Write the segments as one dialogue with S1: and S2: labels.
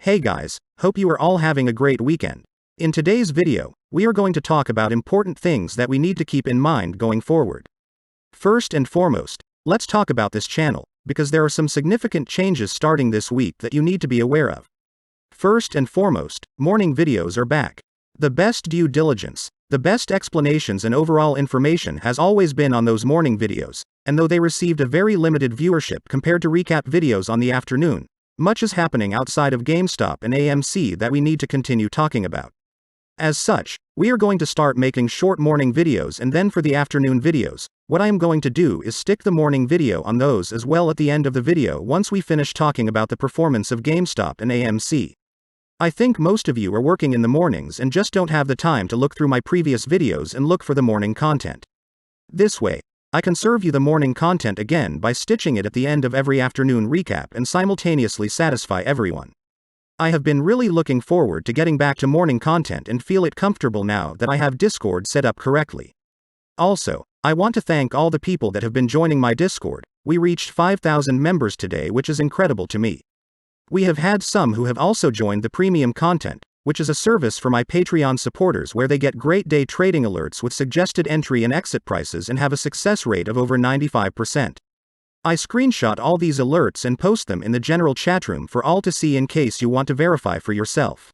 S1: Hey guys, hope you are all having a great weekend. In today's video, we are going to talk about important things that we need to keep in mind going forward. First and foremost, let's talk about this channel, because there are some significant changes starting this week that you need to be aware of. First and foremost, morning videos are back. The best due diligence, the best explanations and overall information has always been on those morning videos, and though they received a very limited viewership compared to recap videos on the afternoon, much is happening outside of GameStop and AMC that we need to continue talking about. As such, we are going to start making short morning videos, and then for the afternoon videos, what I am going to do is stick the morning video on those as well at the end of the video once we finish talking about the performance of GameStop and AMC. I think most of you are working in the mornings and just don't have the time to look through my previous videos and look for the morning content. This way, I can serve you the morning content again by stitching it at the end of every afternoon recap and simultaneously satisfy everyone. I have been really looking forward to getting back to morning content and feel it comfortable now that I have Discord set up correctly. Also, I want to thank all the people that have been joining my Discord. We reached 5,000 members today, which is incredible to me. We have had some who have also joined the premium content, which is a service for my Patreon supporters where they get great day trading alerts with suggested entry and exit prices and have a success rate of over 95%. I screenshot all these alerts and post them in the general chat room for all to see in case you want to verify for yourself.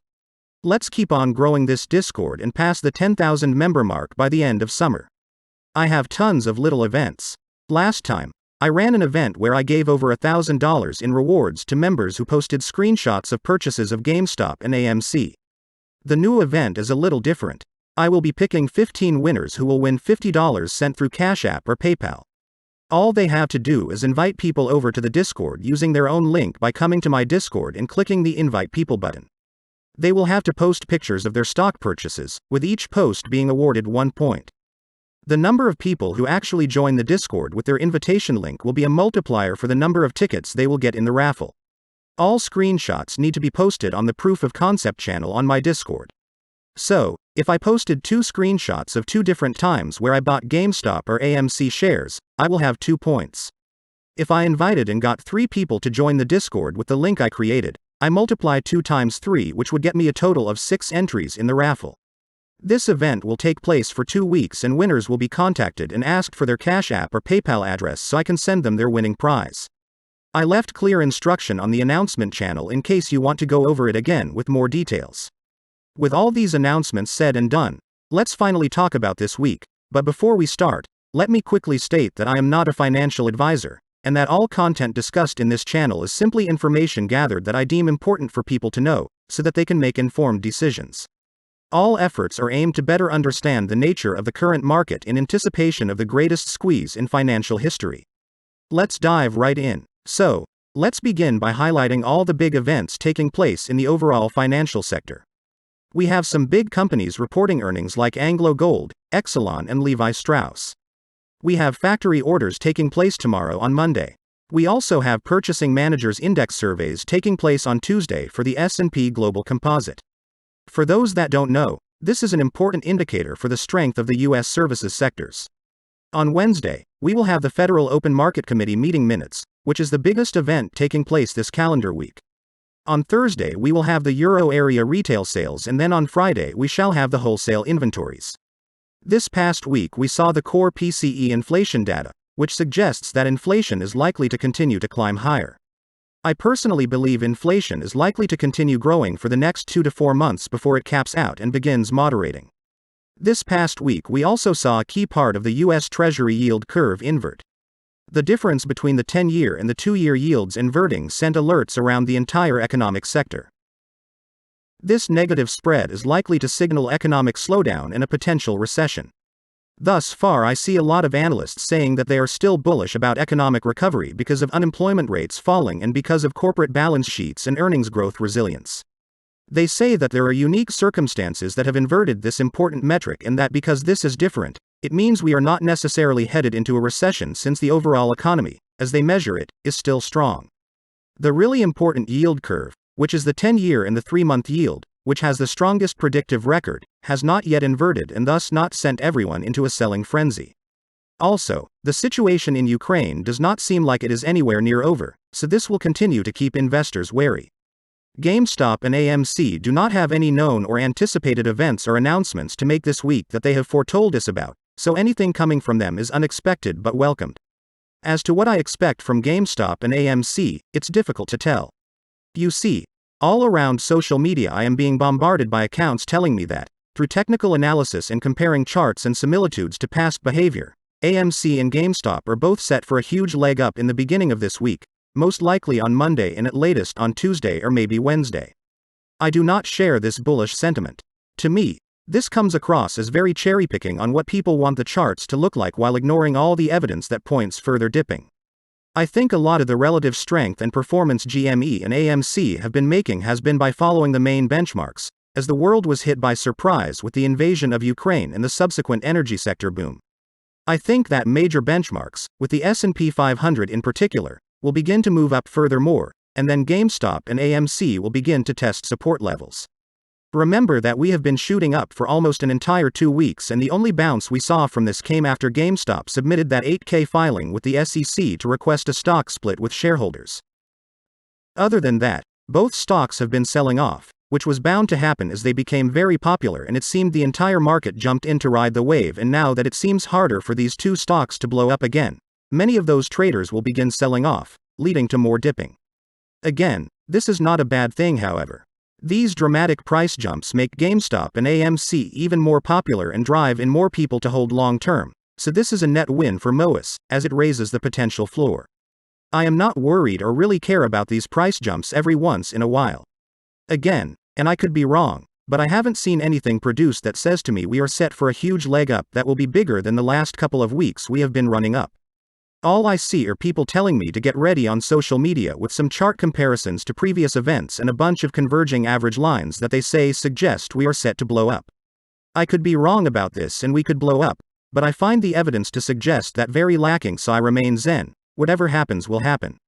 S1: Let's keep on growing this Discord and pass the 10,000 member mark by the end of summer. I have tons of little events. Last time, I ran an event where I gave over $1,000 in rewards to members who posted screenshots of purchases of GameStop and AMC. The new event is a little different. I will be picking 15 winners who will win $50 sent through Cash App or PayPal. All they have to do is invite people over to the Discord using their own link by coming to my Discord and clicking the Invite People button. They will have to post pictures of their stock purchases, with each post being awarded 1 point. The number of people who actually join the Discord with their invitation link will be a multiplier for the number of tickets they will get in the raffle. All screenshots need to be posted on the Proof of Concept channel on my Discord. So, if I posted 2 screenshots of 2 different times where I bought GameStop or AMC shares, I will have 2 points. If I invited and got 3 people to join the Discord with the link I created, I multiply 2 times 3, which would get me a total of 6 entries in the raffle. This event will take place for 2 weeks and winners will be contacted and asked for their Cash App or PayPal address so I can send them their winning prize. I left clear instruction on the announcement channel in case you want to go over it again with more details. With all these announcements said and done, let's finally talk about this week. But before we start, let me quickly state that I am not a financial advisor, and that all content discussed in this channel is simply information gathered that I deem important for people to know, so that they can make informed decisions. All efforts are aimed to better understand the nature of the current market in anticipation of the greatest squeeze in financial history. Let's dive right in. So, let's begin by highlighting all the big events taking place in the overall financial sector. We have some big companies reporting earnings like Anglo Gold, Exelon and Levi Strauss. We have factory orders taking place tomorrow on Monday. We also have purchasing managers index surveys taking place on Tuesday for the S&P Global Composite. For those that don't know, this is an important indicator for the strength of the U.S. services sectors. On Wednesday, we will have the Federal Open Market Committee meeting minutes, which is the biggest event taking place this calendar week. On Thursday we will have the Euro area retail sales, and then on Friday we shall have the wholesale inventories. This past week we saw the core PCE inflation data, which suggests that inflation is likely to continue to climb higher. I personally believe inflation is likely to continue growing for the next 2 to 4 months before it caps out and begins moderating. This past week we also saw a key part of the U.S. Treasury yield curve invert. The difference between the 10-year and the 2-year yields inverting sent alerts around the entire economic sector. This negative spread is likely to signal economic slowdown and a potential recession. Thus far I see a lot of analysts saying that they are still bullish about economic recovery because of unemployment rates falling and because of corporate balance sheets and earnings growth resilience. They say that there are unique circumstances that have inverted this important metric, and that because this is different, it means we are not necessarily headed into a recession since the overall economy, as they measure it, is still strong. The really important yield curve, which is the 10-year and the 3-month yield, which has the strongest predictive record, has not yet inverted and thus not sent everyone into a selling frenzy. Also, the situation in Ukraine does not seem like it is anywhere near over, so this will continue to keep investors wary. GameStop and AMC do not have any known or anticipated events or announcements to make this week that they have foretold us about, so anything coming from them is unexpected but welcomed. As to what I expect from GameStop and AMC, it's difficult to tell. You see, all around social media I am being bombarded by accounts telling me that, through technical analysis and comparing charts and similitudes to past behavior, AMC and GameStop are both set for a huge leg up in the beginning of this week, most likely on Monday and at latest on Tuesday or maybe Wednesday. I do not share this bullish sentiment. To me, this comes across as very cherry-picking on what people want the charts to look like while ignoring all the evidence that points further dipping. I think a lot of the relative strength and performance GME and AMC have been making has been by following the main benchmarks, as the world was hit by surprise with the invasion of Ukraine and the subsequent energy sector boom. I think that major benchmarks, with the S&P 500 in particular, will begin to move up furthermore, and then GameStop and AMC will begin to test support levels. Remember that we have been shooting up for almost an entire 2 weeks, and the only bounce we saw from this came after GameStop submitted that 8K filing with the SEC to request a stock split with shareholders. Other than that, both stocks have been selling off, which was bound to happen as they became very popular and it seemed the entire market jumped in to ride the wave, and now that it seems harder for these two stocks to blow up again, many of those traders will begin selling off, leading to more dipping. Again, this is not a bad thing, however. These dramatic price jumps make GameStop and AMC even more popular and drive in more people to hold long term, so this is a net win for MOASS, as it raises the potential floor. I am not worried or really care about these price jumps every once in a while. Again, and I could be wrong, but I haven't seen anything produced that says to me we are set for a huge leg up that will be bigger than the last couple of weeks we have been running up. All I see are people telling me to get ready on social media with some chart comparisons to previous events and a bunch of converging average lines that they say suggest we are set to blow up. I could be wrong about this and we could blow up, but I find the evidence to suggest that very lacking, so I remain zen. Whatever happens will happen.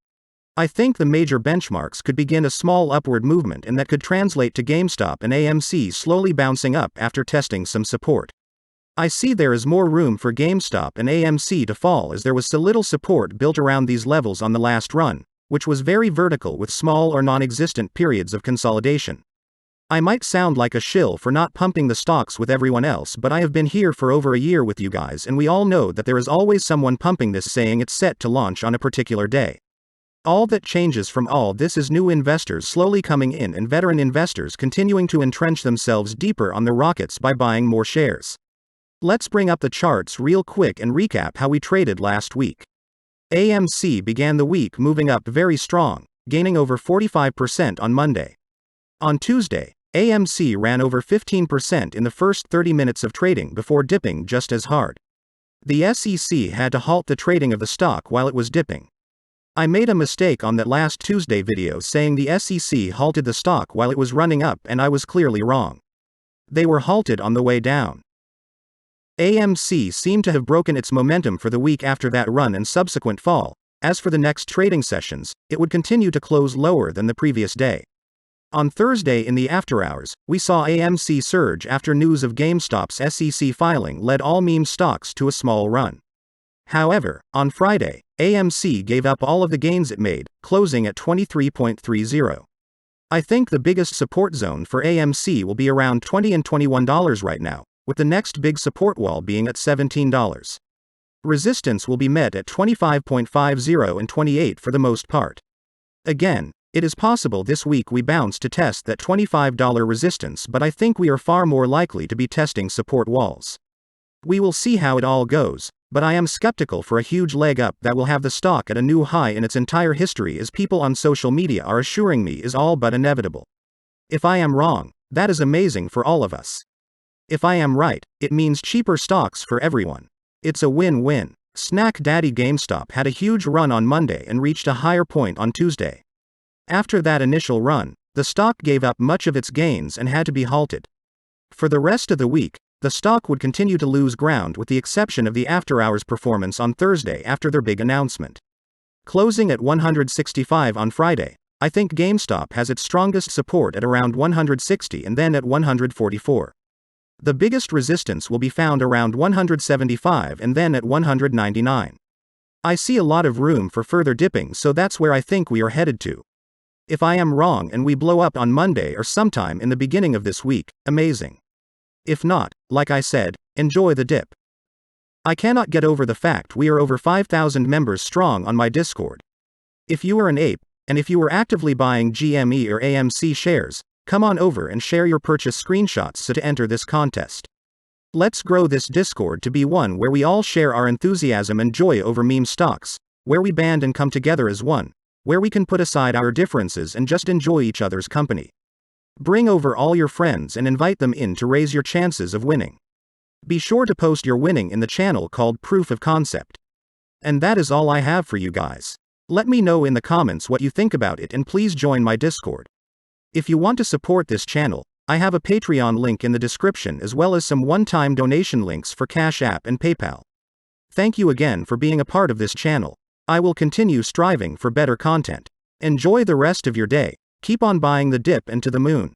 S1: I think the major benchmarks could begin a small upward movement, and that could translate to GameStop and AMC slowly bouncing up after testing some support. I see there is more room for GameStop and AMC to fall, as there was so little support built around these levels on the last run, which was very vertical with small or non-existent periods of consolidation. I might sound like a shill for not pumping the stocks with everyone else, but I have been here for over a year with you guys, and we all know that there is always someone pumping this saying it's set to launch on a particular day. All that changes from all this is new investors slowly coming in and veteran investors continuing to entrench themselves deeper on the rockets by buying more shares. Let's bring up the charts real quick and recap how we traded last week. AMC began the week moving up very strong, gaining over 45% on Monday. On Tuesday, AMC ran over 15% in the first 30 minutes of trading before dipping just as hard. The SEC had to halt the trading of the stock while it was dipping. I made a mistake on that last Tuesday video saying the SEC halted the stock while it was running up, and I was clearly wrong. They were halted on the way down. AMC seemed to have broken its momentum for the week after that run and subsequent fall. As for the next trading sessions, it would continue to close lower than the previous day. On Thursday in the after hours, we saw AMC surge after news of GameStop's SEC filing led all meme stocks to a small run. However, on Friday, AMC gave up all of the gains it made, closing at 23.30. I think the biggest support zone for AMC will be around $20 and $21 right now, with the next big support wall being at $17. Resistance will be met at 25.50 and 28 for the most part. Again, it is possible this week we bounce to test that $25 resistance, but I think we are far more likely to be testing support walls. We will see how it all goes, but I am skeptical for a huge leg up that will have the stock at a new high in its entire history, as people on social media are assuring me is all but inevitable. If I am wrong, that is amazing for all of us. If I am right, it means cheaper stocks for everyone. It's a win-win. Snack Daddy GameStop had a huge run on Monday and reached a higher point on Tuesday. After that initial run, the stock gave up much of its gains and had to be halted. For the rest of the week, the stock would continue to lose ground with the exception of the after-hours performance on Thursday after their big announcement. Closing at 165 on Friday, I think GameStop has its strongest support at around 160 and then at 144. The biggest resistance will be found around 175 and then at 199. I see a lot of room for further dipping, so that's where I think we are headed to. If I am wrong and we blow up on Monday or sometime in the beginning of this week, amazing. If not, like I said, enjoy the dip. I cannot get over the fact we are over 5,000 members strong on my Discord. If you are an ape, and if you were actively buying GME or AMC shares, come on over and share your purchase screenshots so to enter this contest. Let's grow this Discord to be one where we all share our enthusiasm and joy over meme stocks, where we band and come together as one, where we can put aside our differences and just enjoy each other's company. Bring over all your friends and invite them in to raise your chances of winning. Be sure to post your winning in the channel called Proof of Concept. And that is all I have for you guys. Let me know in the comments what you think about it and please join my Discord. If you want to support this channel, I have a Patreon link in the description as well as some one-time donation links for Cash App and PayPal. Thank you again for being a part of this channel. I will continue striving for better content. Enjoy the rest of your day. Keep on buying the dip and to the moon.